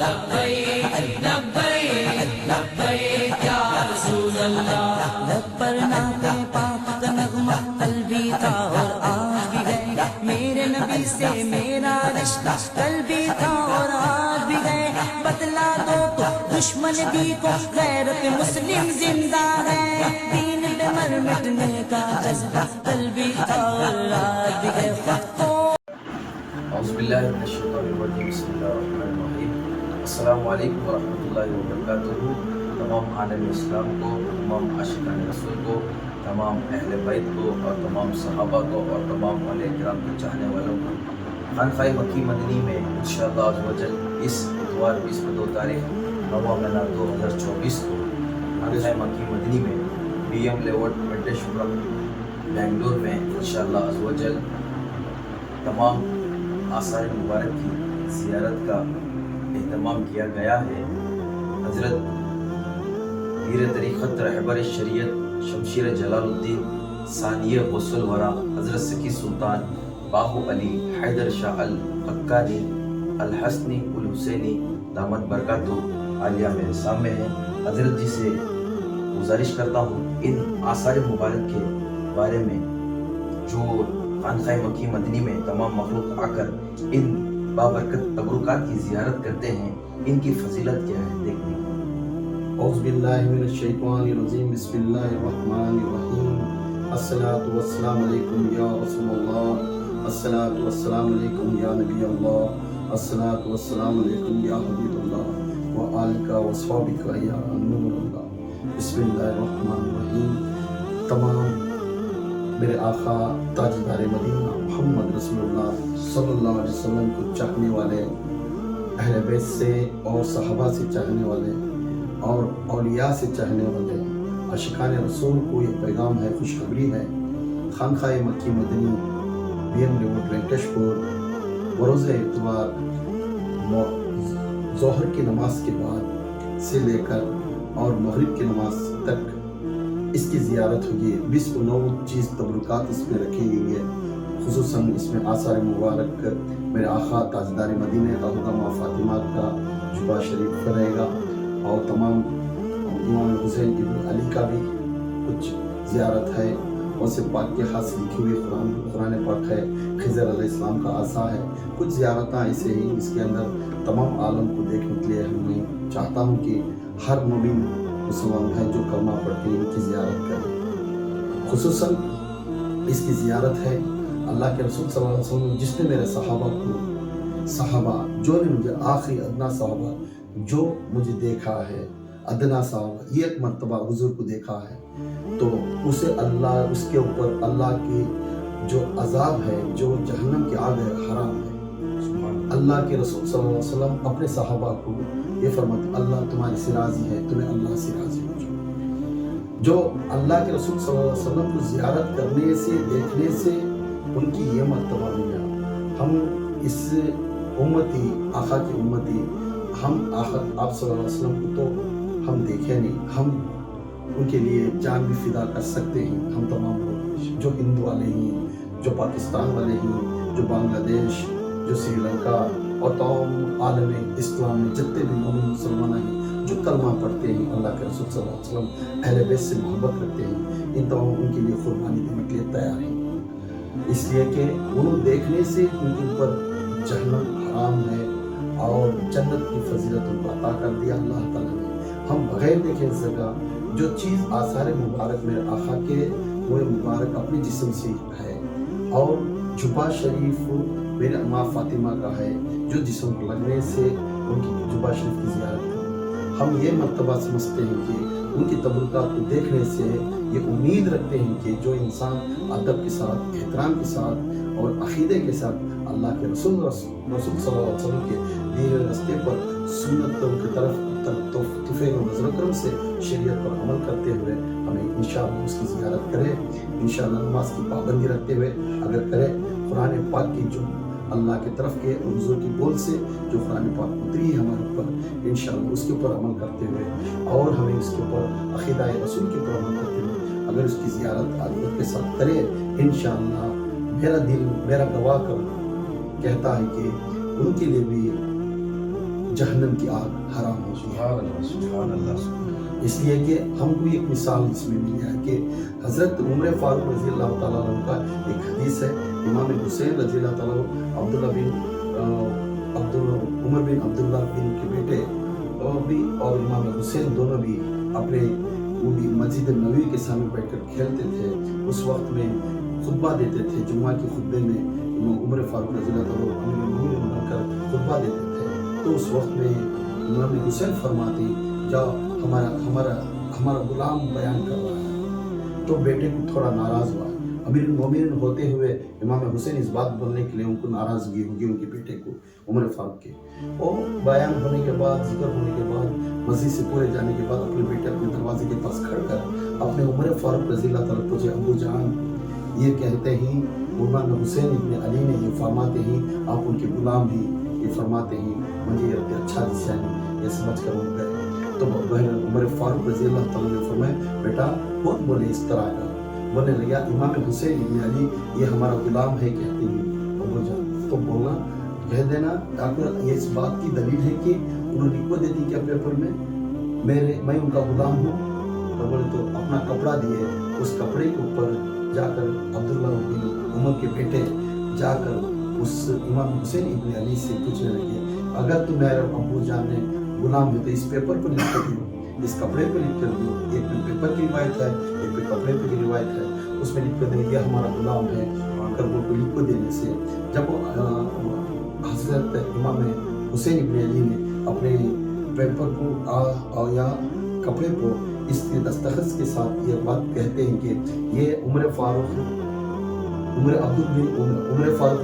لبیک لبیک لبیک یا رسول اللہ۔ لب پر نعت پاک کا نغمہ کل بھی تھا اور آج بھی ہے، میرے نبی سے میرا رشتہ کل بھی تھا اور آج بھی ہے، بدلا دو تو دشمن بھی کو، غیرت مسلم زندہ ہے، دین پہ مر مٹنے کا جذبہ کل بھی تھا اور آج بھی ہے، خود کو اعوذ باللہ من الشیطان الرجیم، بسم اللہ الرحمن الرحیم۔ السلام علیکم ورحمۃ اللہ وبرکاتہ۔ تمام عالم اسلام کو، تمام عاشقان رسول کو، تمام اہل بیت کو اور تمام صحابہ کو اور تمام اولیاء کرام کے چاہنے والوں کو خانقاہ مکی مدنی میں انشاءاللہ عز و جل اس اتوار 22 تاریخ 9 مہینہ 2024 کو خانقاہ مکی مدنی میں بی ایم لیوٹ وینکٹیشورم بنگلور میں انشاءاللہ عز و جل تمام آثار مبارک کی زیارت کا اہتمام کیا گیا ہے۔ حضرت پیر طریقت رہبر شریعت شمشیر جلال الدین ثانی غوث الورا حضرت سکی سلطان باہو علی حیدر شاہ الحقانی الحسنی الحسینی دامت برکاتہ عالیہ میرے سامنے ہیں۔ حضرت جی سے گزارش کرتا ہوں ان آثار مبارک کے بارے میں جو خانقاہ مکی مدنی میں تمام مخلوق آ کر ان بابرکت تبرکات کی زیارت کرتے ہیں، ان کی فضیلت کیا ہے دیکھنے کی۔ اعوذ باللہ من الشیطان الرجیم، بسم اللہ الرحمن الرحیم۔ الصلاۃ والسلام علیکم یا رسول اللہ، الصلاۃ والسلام علیکم یا نبی اللہ، الصلاۃ والسلام علیکم یا حبیب اللہ و آلک و صحابک یا نور اللہ۔ بسم اللہ الرحمن الرحیم۔ تمام میرے آقا تاجدار مدینہ محمد رسول اللہ صلی اللہ علیہ وسلم کو چاہنے والے، اہل بیت سے اور صحابہ سے چاہنے والے اور اولیاء سے چاہنے والے عاشقان رسول کو یہ پیغام ہے، خوشخبری ہے۔ خانقاہ مکی مدنی بی ایم لیوٹ وینکٹیشپور بروز اتوار ظہر کی نماز کے بعد سے لے کر اور مغرب کی نماز تک اس کی زیارت ہوگی۔ 29 چیز تبرکات اس میں رکھی گئی ہے، خصوصاً اس میں آثار مبارک میرے آقا تاجدار مدینہ الحمہ فاطمہ کا جبہ شریف رہے گا، اور تمام امام حسین ابن علی کا بھی کچھ زیارت ہے، اور سے پاک کے ہاتھ سے لکھی ہوئی قرآن پاک ہے، خضر علیہ السلام کا عصا ہے، کچھ زیارتیں ایسے ہی اس کے اندر تمام عالم کو دیکھنے کے لیے میں چاہتا ہوں کہ ہر مومن مسلمان ہے جو کلمہ پڑھتے ہیں ان کی زیارت کریں۔ خصوصاً اس کی زیارت ہے اللہ کے رسول صلی اللہ علیہ وسلم، جس نے میرے صحابہ جو نے مجھے آخری ادنا صحابہ جو مجھے دیکھا ہے، ادنا صحابہ یہ ایک مرتبہ حضور کو دیکھا ہے، تو اسے اللہ اس کے اوپر اللہ کی جو عذاب ہے، جو جہنم کی آگ ہے، حرام ہے۔ اللہ کے رسول صلی اللہ علیہ وسلم اپنے صحابہ کو یہ فرماتے، اللہ تمہاری سے راضی ہے، تمہیں اللہ سے راضی ہو جاؤ۔ جو اللہ کے رسول صلی اللہ علیہ وسلم کو زیارت کرنے سے، دیکھنے سے ان کی یہ مرتبہ ملا۔ ہم اس امتی، آقا کی امتی، ہم آپ صلی اللہ علیہ وسلم کو تو ہم دیکھے نہیں، ہم ان کے لیے جان بھی فدا کر سکتے ہیں۔ ہم تمام لوگ جو ہندو والے ہیں، جو پاکستان والے ہیں، جو بنگلہ دیش، جو سری لنکا اور تمام عالم اسلام میں جتنے بھی مومن مسلمان ہیں جو کلمہ پڑھتے ہیں، اللہ کے رسول صلی اللہ علیہ وسلم اہل بیت سے محبت رکھتے ہیں، ان تمام ان کے لیے قربانی دینے کے لیے تیار ہیں، اس لیے کہ انہوں دیکھنے سے ان کے اوپر جہنم حرام ہے اور جنت کی فضیلت ان کو عطا کر دیا اللہ تعالیٰ نے۔ ہم بغیر دیکھے سکا جو چیز آثار مبارک میرے آقا کے وہ مبارک اپنے جسم سے ہے، اور جبہ شریف میرے ماں فاطمہ کا ہے جو جسم کو لگنے سے ان کی جبہ شریف کی زیارت کریں۔ ہم یہ مرتبہ سمجھتے ہیں کہ ان کی تبرکات کو دیکھنے سے یہ امید رکھتے ہیں کہ جو انسان ادب کے ساتھ، احترام کے ساتھ اور عقیدے کے ساتھ اللہ کے رسول صلی اللہ علیہ وسلم کے دیے راستے پر سنتوں کی طرف طفیل و نظر کرم سے شریعت پر عمل کرتے ہوئے ہمیں انشاءاللہ اس کی زیارت کرے، انشاءاللہ نماز کی پابندی رکھتے ہوئے اگر کرے، قرآن پاک کی جو اللہ کی طرف کے حضور کی بول سے جو قرآن پاک اتری ہے ہمارے اوپر، انشاءاللہ اس کے اوپر عمل کرتے ہوئے اور ہمیں اس کے اوپر عقیدہ رسول کے اوپر عمل کرتے ہوئے اگر اس کی زیارت عادت کے ساتھ کرے، انشاءاللہ میرا دل، میرا گواہ کہتا ہے کہ ان کے لیے بھی जहन्नम की आग हराम होती है। सुभान अल्लाह, सुभान अल्लाह। इसलिए कि हमको एक मिसाल इसमें मिली है कि हज़रत उमर फारूक रज़ी अल्लाह ताला अन्हु का एक हदीस है। इमाम हुसैन रज़ी अल्लाह ताला उमर बिन अब्दुल्लाह बिन के बेटे भी और इमाम हुसैन दोनों भी अपने वो भी मस्जिद नबवी के सामने बैठकर खेलते थे। उस वक्त में खुतबा देते थे, जुम्मा के खुतबे में उमर फारूक रज़ी अल्लाह ताला अन्हु बनकर खुतबा देते थे। तो उस वक्त में इमाम हुसैन फरमाते, जाओ हमारा गुलाम बयान कर रहा है। तो बेटे को थोड़ा नाराज हुआ। अमीर मोमिन होते हुए इमाम हुसैन इस बात बोलने के लिए उनको नाराजगी होगी उनके बेटे को उमर फारूक के। और बयान होने के बाद, जिक्र होने के बाद, मस्जिद से पूरे जाने के बाद अपने बेटे अपने दरवाजे के पास खड़कर अपने उमर फारूक रज़ी अल्लाह ताला पूछे, अबू जान ये कहते ही मौलाना हुसैन इब्न अली ने ये फरमाते ही आप उनके गुलाम ही, ये फरमाते ही मुझे ये अच्छा दिशा नहीं, ये समझ कर उन गए। तो उमर फारूक रज़ी अल्लाह ताला ने फरमाया, बेटा कौन बोले इस तरह का? बोलने लगा, इमाम हुसैन इब्न अली ये हमारा गुलाम है कहते हैं। अबू जान तो बोलना कह देना, आपको ये इस बात की दलील है कि उन्होंने लिख दे दी क्या पेपर में मैं उनका गुलाम हूँ? तो बोले तो अपना कपड़ा दिए, उस कपड़े के ऊपर जाकर अब्दुल्लाह बिन उमर के बेटे जाकर उस इमाम हुसैन इब्न अली से पूछने लगे, अगर तुम मेरे अबू जान ने गुलाम है तो इस पेपर पर लिख कर दियो, इस कपड़े पर लिख कर दियो। एक पे पेपर की रिवायत है, एक पे कपड़े पे की रिवायत है, उसमें लिख कर देंगे हमारा गुलाम है। अगर वो लिख को देने से जब हज़रत इमाम हुसैन इब्न अली ने अपने पेपर को या कपड़े को इस दस्तखत के साथ ये बात कहते हैं कि ये उमर फारूक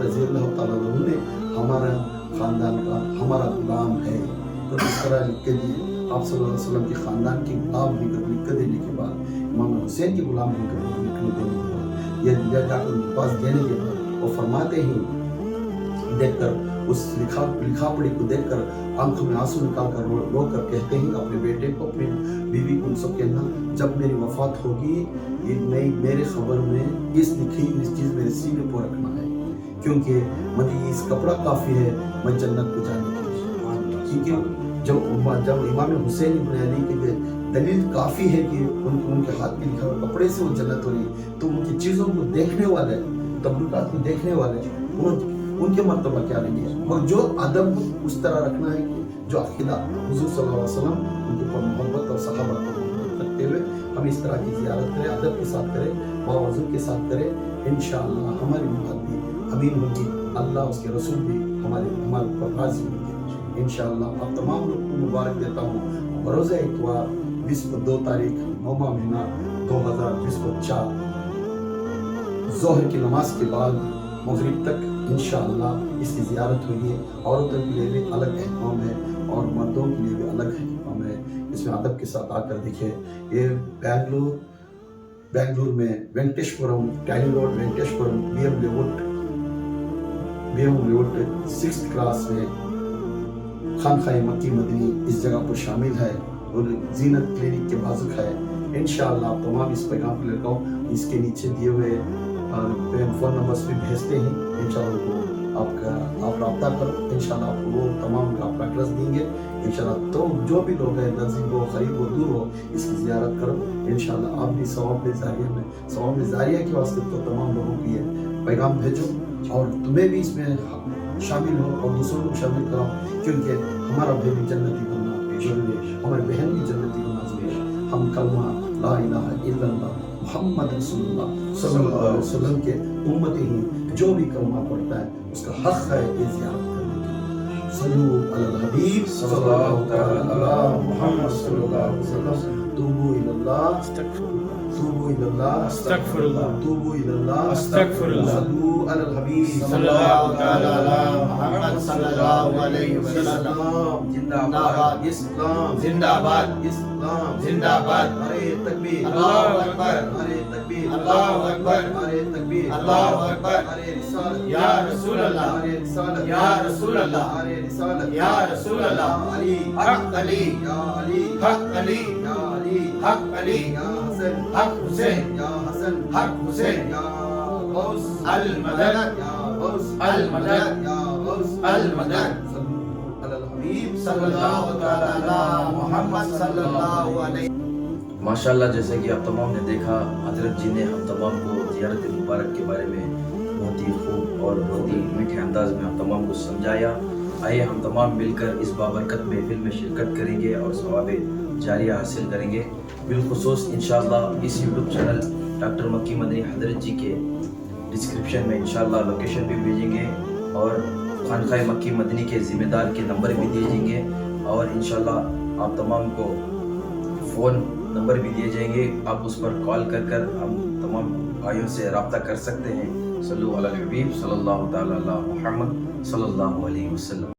रज़ी अल्लाह ताला अन्हु ने हमारा ख़ानदान का हमारा गुलाम है। तो इस तरह लिख के दिए। आप सल्लल्लाहु अलैहि वसल्लम के ख़ानदान की गुलाम लिख कर देने के बाद, इमाम हुसैन की गुलाम लिखने देने के बाद, ये जाकर उनके पास देने के बाद वो फरमाते ही देखकर उस लिखा पढ़ी को देखकर आंखों में आंसू निकाल कर रो कर कहते हैं अपने बेटे को, अपनी बीवी को, उन सब कहना, जब मेरी वफात होगी ये मेरे खबर में इस लिखी इस चीज़ मेरे सीने पर रखना है, क्योंकि मुझे इस कपड़ा काफ़ी है मैं जन्नत को जाने के लिए। क्योंकि जब इमाम हुसैन इब्न अली के दलील काफ़ी है कि उनके हाथ में लिखा हुआ कपड़े से वो जन्नत हो रही, तो उनकी चीज़ों को देखने वाले, तबरुकात को देखने वाले उनके मर्तबा क्या नहीं है। और जो अदब उस तरह रखना है कि जो अकीदा हुजूर सल्लल्लाहु अलैहि वसल्लम उनके ऊपर मोहब्बत और सहाबा को रखते हुए हम इस तरह की ज़ियारत करें, अदब के साथ करें, बावज़ू के साथ करें। इंशाअल्लाह हमारी मुराद भी अमीन होगी, अल्लाह उसके रसूल भी हमारे ऊपर राज़ी होंगे इंशाअल्लाह। आप तमाम लोग को मुबारक देता हूँ। रोज़ा इतवार 2 तारीख 9 महीना 2024 ज़ोहर की नमाज के बाद मगरिब तक इंशाअल्लाह इसकी ज़ियारत होगी। औरतों के लिए भी अलग अहकाम है और मर्दों के लिए भी अलग अहकाम है। इसमें अदब के साथ आकर देखिए। ये बेंगलुरु में वेंकटेश्वरम टैली road Venkateshwaram BM layout 6th class में खानखाए मक्की मदनी इस जगह पर शामिल है और जीनत क्लिनिक के बाजुक है। इंशाअल्लाह आप तमाम इस पैगाम को लेकर इसके नीचे दिए हुए फ़ोन नंबर्स भी भेजते हैं। इंशाअल्लाह आप रब्ता करो, इंशाअल्लाह आपको वो तमाम का आपका एड्रेस देंगे इंशाअल्लाह। तो जो भी लोग हैं नज़दीक हो, करीब हो, दूर हो, इसकी ज़ियारत करो इंशाअल्लाह। आप भी सवाब ज़ारिया के वास्ते तो तमाम लोगों की है पैगाम भेजो और तुम्हें भी इसमें शामिल हो और दूसरों को शामिल करो, क्योंकि हमारा भाई भी जन्नती बनना जरूरी है, हमारी बहन भी जन्नती बनना जरूरी है। हम कलमा ला इलाहा इल्लल्लाह मुहम्मद रसूलुल्लाह सल्लल्लाहु अलैहि वसल्लम के उम्मती ही जो भी कलमा पढ़ता है उसका हक है ये ज़ियारत करने की। सल्लु अलल हबीब सल्लल्लाहु अलैहि मुहम्मद सल्लल्लाहु अलैहि वसल्लम। तूबू इलल्लाह तूबू इलल्लाह अस्तगफिरुल्लाह तूबू इलल्लाह अस्तगफिरुल्लाह। सल्लु अलल हबीब सल्लल्लाहु तआला अला मुहम्मद सल्लल्लाहु अलैहि वसल्लम। जिंदाबाद इस्लाम, जिंदाबाद इस्लाम, जिंदाबाद। नारे तकबीर, अल्लाहु अकबर, नारे तकबीर, अल्लाहु अकबर, नारे तकबीर, अल्लाहु अकबर। नारे रिसालत, या रसूल अल्लाह, नारे रिसालत, या रसूल अल्लाह, नारे रिसालत, या रसूल अल्लाह। अली हक अली, या अली हक अली, या अली हक अली, या हसन हक हुसैन, या हसन हक हुसैन। या गौस अल मदद, या गौस अल मदद, या गौस अल मदद। सल्लु अलल हबीब हबीब सल्लल्लाहु तआला अला मुहम्मद सल्लल्लाहु अलैहि। माशाल्लाह, जैसे कि आप तमाम ने देखा, हजरत जी ने हम तमाम को ज़ियारत मुबारक के बारे में बहुत ही खूब और बहुत ही मीठे अंदाज में हम तमाम को समझाया। आइए हम तमाम मिलकर इस बाबरकत महफिल में शिरकत करेंगे और सवाब जारिया हासिल करेंगे। बिलखुसूस इंशाअल्लाह इस यूट्यूब चैनल डॉक्टर मक्की मदनी हजरत जी के डिस्क्रिप्शन में इंशाअल्लाह लोकेशन भी भेजेंगे और खानकाह मक्की मदनी के ज़िम्मेदार के नंबर भी दिए जाएंगे और इंशाअल्लाह आप तमाम को फ़ोन नंबर भी दिए जाएंगे। आप उस पर कॉल कर हम तमाम भाइयों से रब्ता कर सकते हैं। सल्लल्लाहु अलैहि हबीब सल्लल्लाहु तआला अला मुहम्मद सल्लल्लाहु अलैहि वसल्लम।